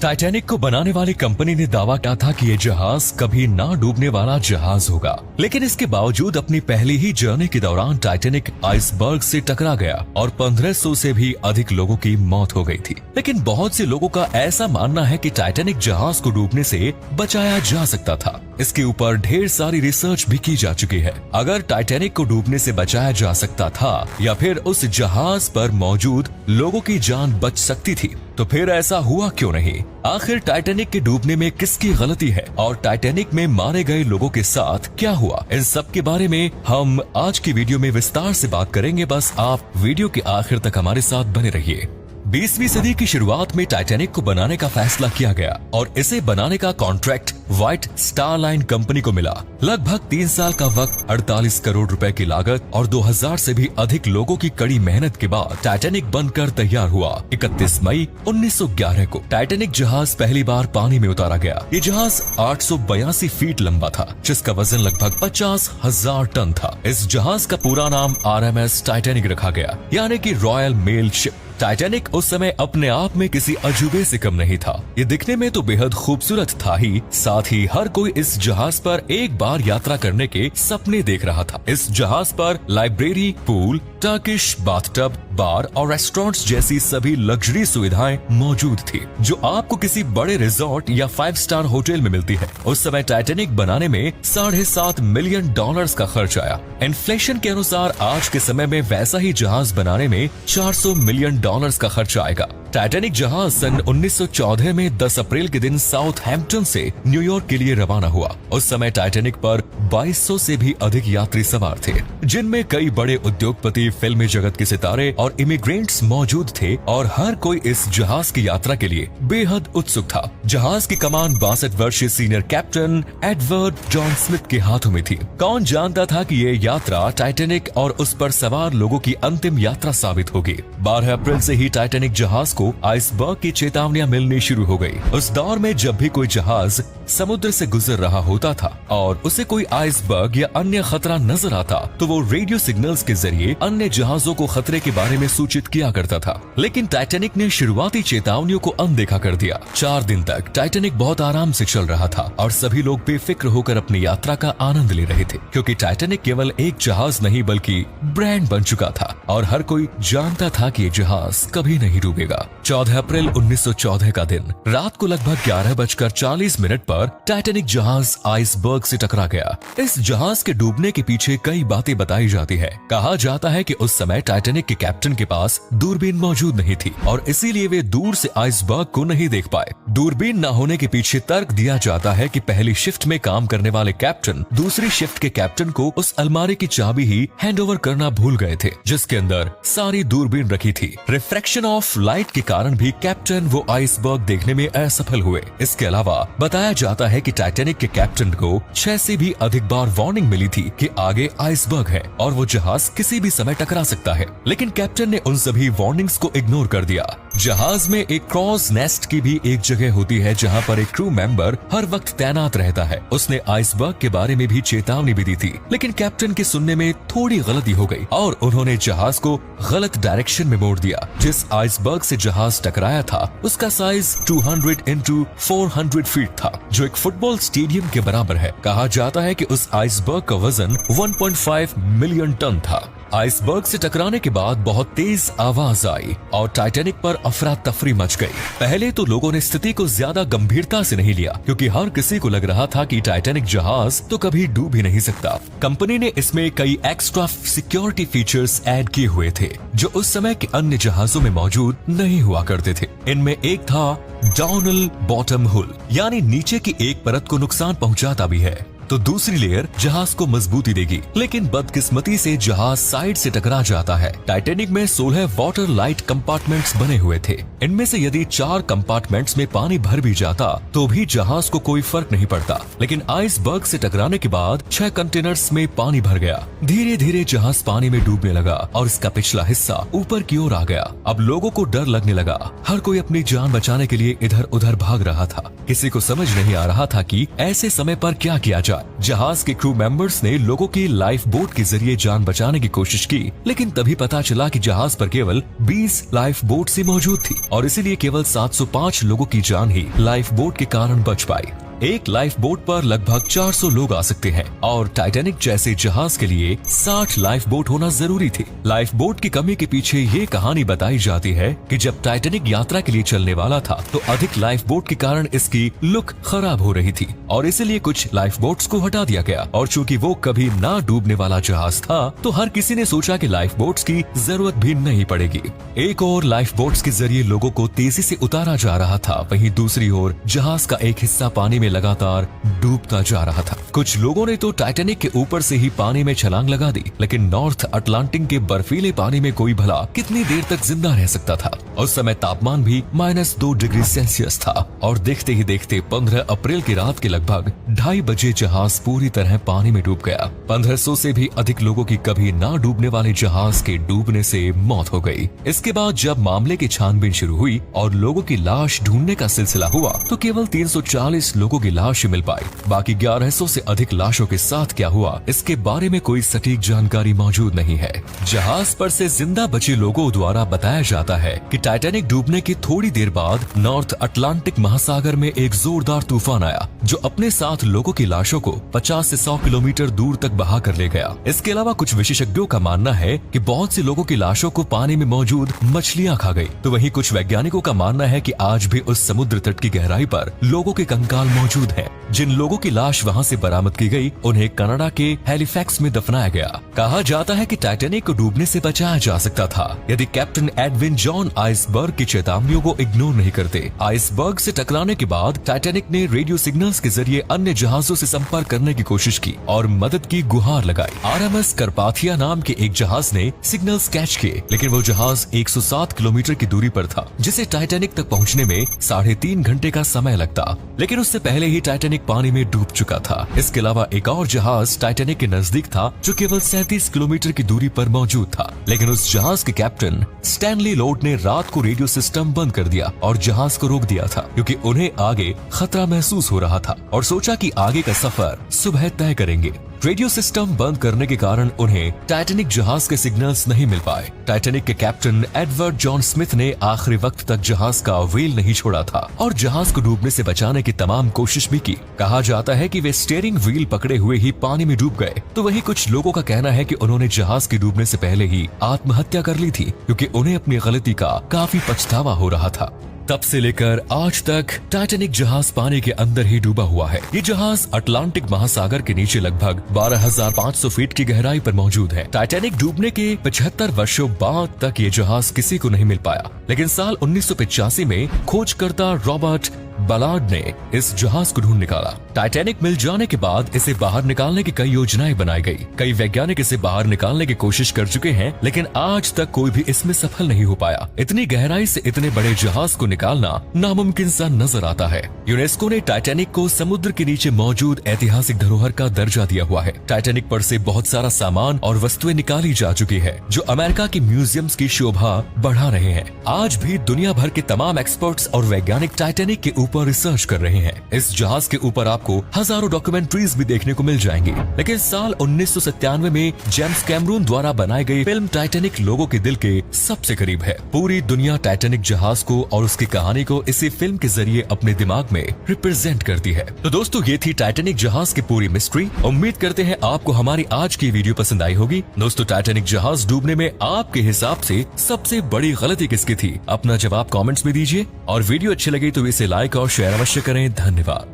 Titanic को बनाने वाली कंपनी ने दावा किया था कि ये जहाज कभी ना डूबने वाला जहाज होगा, लेकिन इसके बावजूद अपनी पहली ही जर्नी के दौरान टाइटैनिक आइसबर्ग से टकरा गया और 1500 से भी अधिक लोगों की मौत हो गई थी। लेकिन बहुत से लोगों का ऐसा मानना है कि टाइटैनिक जहाज को डूबने से बचाया जा सकता था। इसके ऊपर ढेर सारी रिसर्च भी की जा चुकी है। अगर टाइटैनिक को डूबने से बचाया जा सकता था या फिर उस जहाज पर मौजूद लोगों की जान बच सकती थी, तो फिर ऐसा हुआ क्यों नहीं? आखिर टाइटैनिक के डूबने में किसकी गलती है और टाइटैनिक में मारे गए लोगों के साथ क्या हुआ, इन सब के बारे में हम आज की वीडियो में विस्तार से बात करेंगे। बस आप वीडियो के आखिर तक हमारे साथ बने रहिए। 20वीं सदी की शुरुआत में टाइटैनिक को बनाने का फैसला किया गया और इसे बनाने का contract white star line company को मिला। लगभग 3 साल का वक्त, 48 करोड़ रुपए की लागत और 2000 से भी अधिक लोगों की कड़ी मेहनत के बाद टाइटैनिक बनकर तैयार हुआ। 31 मई 1911 को टाइटैनिक जहाज पहली बार पानी में उतारा गया। ये जहाज 882 फीट लंबा था, जिसका वजन लगभग 50,000 टन था। इस जहाज का पूरा नाम RMS टाइटैनिक रखा गया, यानी कि रॉयल मेल शिप। टाइटैनिक उस समय अपने आप में किसी अजूबे से कम नहीं था। ये दिखने में तो बेहद खूबसूरत था ही, साथ ही हर कोई इस जहाज पर एक बार यात्रा करने के सपने देख रहा था। इस जहाज पर लाइब्रेरी, पूल, टर्किश बाथटब, बार और रेस्टोरेंट्स जैसी सभी लग्जरी सुविधाएं मौजूद थी, जो आपको किसी बड़े रिजॉर्ट या 5 स्टार होटल में मिलती है। उस समय टाइटैनिक बनाने में $7.5 मिलियन का खर्च आया। इन्फ्लेशन के अनुसार आज के समय में वैसा ही जहाज बनाने में $400 मिलियन का खर्च आएगा। टाइटैनिक जहाज सन 1914 में 10 अप्रैल के दिन साउथहैम्पटन से न्यूयॉर्क के लिए रवाना हुआ। उस समय टाइटैनिक पर 2200 से भी अधिक यात्री सवार थे, जिनमें कई बड़े उद्योगपति, फिल्मी जगत के सितारे और इमिग्रेंट्स मौजूद थे और हर कोई इस जहाज की यात्रा के लिए बेहद उत्सुक था। जहाज की कमान 62 वर्षीय senior captain Edward John Smith के हाथों में थी। कौन जानता था कि ये यात्रा टाइटैनिक और उस पर सवार लोगों की अंतिम यात्रा साबित होगी। 12 अप्रैल से ही टाइटैनिक जहाज को आइसबर्ग की चेतावनियां मिलनी शुरू हो गई। उस दौर में जब भी कोई जहाज समुद्र से गुजर रहा होता था और उसे कोई आइसबर्ग या अन्य खतरा नजर आता, तो वो रेडियो सिग्नल्स के जरिए अन्य जहाजों को खतरे के बारे में सूचित किया करता था। लेकिन टाइटैनिक ने शुरुआती चेतावनियों को अनदेखा कर दिया। 4 दिन तक टाइटैनिक बहुत आराम से चल रहा था और सभी लोग बेफिक्र होकर अपनी यात्रा का आनंद ले रहे थे, क्योंकि टाइटैनिक केवल एक जहाज नहीं बल्कि ब्रांड बन चुका था और हर कोई जानता था कि ये जहाज कभी नहीं डूबेगा। 14 अप्रैल 1914 का दिन रात को लगभग 11:40 पर टाइटैनिक जहाज आइसबर्ग से टकरा गया। इस जहाज के डूबने के पीछे कई बातें बताई जाती है। कहा जाता है कि उस समय टाइटैनिक के कैप्टन के पास दूरबीन मौजूद नहीं थी और इसीलिए वे दूर से आइसबर्ग को नहीं देख पाए। दूरबीन न होने के पीछे तर्क दिया जाता है कि पहली शिफ्ट में काम करने वाले कैप्टन दूसरी शिफ्ट के कैप्टन को उस अलमारी की चाबी ही हैंडओवर करना भूल गए थे, जिसके अंदर सारी दूरबीन रखी थी। रिफ्रैक्शन ऑफ लाइट के कारण भी कैप्टन वो आइसबर्ग देखने में असफल हुए। इसके अलावा बताया जाता है कि टाइटैनिक के कैप्टन को 6 से भी अधिक बार वार्निंग मिली थी कि आगे आइसबर्ग है और वो जहाज किसी भी समय टकरा सकता है, लेकिन कैप्टन ने उन सभी वार्निंग्स को इग्नोर कर दिया। जहाज में एक क्रॉस नेस्ट की भी एक जगह होती है, जहां पर एक क्रू मेंबर हर वक्त तैनात रहता है। उसने आइसबर्ग के बारे में भी चेतावनी भी दी थी, लेकिन कैप्टन के सुनने में थोड़ी गलती हो गई और उन्होंने जहाज को गलत डायरेक्शन में मोड़ दिया। जिस आइसबर्ग से जहाज टकराया था उसका साइज 200 into 400 फीट था, जो एक फुटबॉल स्टेडियम के बराबर है। कहा जाता है कि उस आइसबर्ग का वजन 1.5 मिलियन टन था। आइसबर्ग से टकराने के बाद बहुत तेज आवाज आई और टाइटैनिक पर अफरा तफरी मच गई। पहले तो लोगों ने स्थिति को ज्यादा गंभीरता से नहीं लिया, क्योंकि हर किसी को लग रहा था कि टाइटैनिक जहाज तो कभी डूब ही नहीं सकता। कंपनी ने इसमें कई एक्स्ट्रा सिक्योरिटी फीचर्स ऐड किए हुए थे, जो उस समय के अन्य जहाजों में मौजूद नहीं हुआ करते थे। इनमें एक था डाउनल बॉटम हुल, यानी नीचे की एक परत को नुकसान पहुंचाता भी है तो दूसरी लेयर जहाज को मजबूती देगी। लेकिन बदकिस्मती से जहाज साइड से टकरा जाता है। टाइटैनिक में 16 वाटर लाइट कंपार्टमेंट्स बने हुए थे। इनमें से यदि 4 कंपार्टमेंट्स में पानी भर भी जाता तो भी जहाज को कोई फर्क नहीं पड़ता, लेकिन आइसबर्ग से टकराने के बाद 6 कंटेनर्स में पानी भर गया। धीरे धीरे जहाज पानी में डूबने लगा और इसका पिछला हिस्सा ऊपर की ओर आ गया। अब लोगों को डर लगने लगा। हर कोई अपनी जान बचाने के लिए इधर उधर भाग रहा था। किसी को समझ नहीं आ रहा था कि ऐसे समय पर क्या किया जाए। जाए। जहाज के क्रू मेंबर्स ने लोगों की लाइफ बोट के जरिए जान बचाने की कोशिश की, लेकिन तभी पता चला कि जहाज पर केवल 20 लाइफ बोट ही मौजूद थी और इसीलिए केवल 705 लोगों की जान ही लाइफ बोट के कारण बच पाई। एक लाइफ बोट पर लगभग 400 लोग आ सकते हैं और टाइटैनिक जैसे जहाज के लिए 60 लाइफ बोट होना जरूरी थी। लाइफ बोट की कमी के पीछे ये कहानी बताई जाती है कि जब टाइटैनिक यात्रा के लिए चलने वाला था तो अधिक लाइफ बोट के कारण इसकी लुक खराब हो रही थी और इसलिए कुछ लाइफ बोट्स को हटा दिया गया। और चूंकि वो कभी ना डूबने वाला जहाज था तो हर किसी ने सोचा कि लाइफ बोट्स की जरूरत भी नहीं पड़ेगी। एक और लाइफ बोट्स के जरिए लोगों को तेजी से उतारा जा रहा था, वहीं दूसरी ओर जहाज का एक हिस्सा पानी में लगातार डूबता जा रहा था। कुछ लोगों ने तो टाइटैनिक के ऊपर से ही पानी में छलांग लगा दी, लेकिन नॉर्थ अटलांटिक के बर्फीले पानी में कोई भला कितनी देर तक जिंदा रह सकता था। उस समय तापमान भी -2 डिग्री सेल्सियस था और देखते ही देखते 15 अप्रैल की रात के लगभग 2:30 बजे जहाज पूरी तरह पानी में डूब गया। 1500 से भी अधिक लोगों की कभी ना डूबने वाले जहाज के डूबने से मौत हो गई। इसके बाद जब मामले की छानबीन शुरू हुई और लोगों की लाश ढूंढने का सिलसिला हुआ तो केवल 340 लोगों की लाश मिल पाई। बाकी 1100 से अधिक लाशों के साथ क्या हुआ इसके बारे में कोई सटीक जानकारी मौजूद नहीं है। जहाज पर से जिंदा बचे लोगों द्वारा बताया जाता है कि टाइटैनिक डूबने की थोड़ी देर बाद नॉर्थ अटलांटिक महासागर में एक जोरदार तूफान आया जो अपने साथ लोगों की लाशों को 50 से 100 किलोमीटर दूर तक बहा कर ले गया। इसके अलावा कुछ विशेषज्ञों का मानना है कि बहुत सी लोगों की लाशों को पानी में मौजूद मछलियां खा गई, तो वहीं कुछ वैज्ञानिकों का मानना है कि आज भी उस समुद्र तट की गहराई पर लोगों के कंकाल मौजूद है। जिन लोगों की लाश वहां से बरामद की गई उन्हें कनाडा के हैलिफैक्स में दफनाया गया। कहा जाता है कि टाइटैनिक को डूबने से बचाया जा सकता था यदि कैप्टन एडविन जॉन आइसबर्ग की चेतावनियों को इग्नोर नहीं करते। आइसबर्ग से टकराने के बाद टाइटैनिक ने रेडियो सिग्नल्स के जरिए अन्य जहाजों से संपर्क करने की कोशिश की और मदद की गुहार लगाई। RMS कार्पाथिया नाम के एक जहाज ने सिग्नल्स कैच किए, लेकिन वो जहाज 107 किलोमीटर की दूरी पर था, जिसे टाइटैनिक तक पहुंचने में 3.5 घंटे का समय लगता। लेकिन उससे पहले ही टाइटैनिक पानी में डूब चुका था। इसके अलावा एक और जहाज टाइटैनिक के नजदीक था जो केवल 37 किलोमीटर की दूरी पर मौजूद था, लेकिन उस जहाज के कैप्टन स्टैनली लोड ने रात को रेडियो सिस्टम बंद कर दिया और जहाज को रोक दिया था क्योंकि उन्हें आगे खतरा महसूस हो रहा था और सोचा कि आगे का सफर सुबह तय करेंगे। रेडियो सिस्टम बंद करने के कारण उन्हें टाइटैनिक जहाज के सिग्नल्स नहीं मिल पाए। टाइटैनिक के कैप्टन एडवर्ड जॉन स्मिथ ने आखिरी वक्त तक जहाज का व्हील नहीं छोड़ा था और जहाज को डूबने से बचाने की तमाम कोशिश भी की। कहा जाता है कि वे स्टीयरिंग व्हील पकड़े हुए ही पानी में डूब गए, तो वहीं कुछ लोगों का कहना है कि उन्होंने जहाज के डूबने से पहले ही आत्महत्या कर ली थी क्योंकि उन्हें अपनी गलती का काफी पछतावा हो रहा था। तब से लेकर आज तक टाइटैनिक जहाज पानी के अंदर ही डूबा हुआ है। ये जहाज अटलांटिक महासागर के नीचे लगभग 12,500 फीट की गहराई पर मौजूद है। टाइटैनिक डूबने के 75 वर्षों बाद तक ये जहाज किसी को नहीं मिल पाया, लेकिन साल 1985 में खोजकर्ता रॉबर्ट बलार्ड ने इस जहाज को ढूंढ निकाला। टाइटैनिक मिल जाने के बाद इसे बाहर निकालने की कई योजनाएं बनाई गई। कई वैज्ञानिक इसे बाहर निकालने की कोशिश कर चुके हैं, लेकिन आज तक कोई भी इसमें सफल नहीं हो पाया। इतनी गहराई से इतने बड़े जहाज को निकालना नामुमकिन सा नजर आता है। यूनेस्को ने टाइटैनिक को समुद्र के नीचे मौजूद ऐतिहासिक धरोहर का दर्जा दिया हुआ है। टाइटैनिक पर से बहुत सारा सामान और वस्तुएं निकाली जा चुकी है जो अमेरिका के म्यूजियम्स की शोभा बढ़ा रहे हैं। आज भी दुनिया भर के तमाम एक्सपर्ट्स और वैज्ञानिक टाइटैनिक के ऊपर रिसर्च कर रहे हैं। इस जहाज के ऊपर आपको हजारों डॉक्यूमेंट्रीज भी देखने को मिल जाएंगी, लेकिन साल 1997 में जेम्स कैमरून द्वारा बनाई गई फिल्म टाइटैनिक लोगों के दिल के सबसे करीब है। पूरी दुनिया टाइटैनिक जहाज को और उसकी कहानी को इसी फिल्म के जरिए अपने दिमाग में रिप्रेजेंट करती है। तो दोस्तों, ये थी टाइटैनिक जहाज की पूरी मिस्ट्री। उम्मीद करते हैं आपको हमारी आज की वीडियो पसंद आई होगी। दोस्तों, टाइटैनिक जहाज डूबने में आपके हिसाब से सबसे बड़ी गलती किसकी थी? अपना जवाब कमेंट्स में दीजिए और वीडियो अच्छी लगी तो इसे लाइक और शेयर अवश्य करें। धन्यवाद।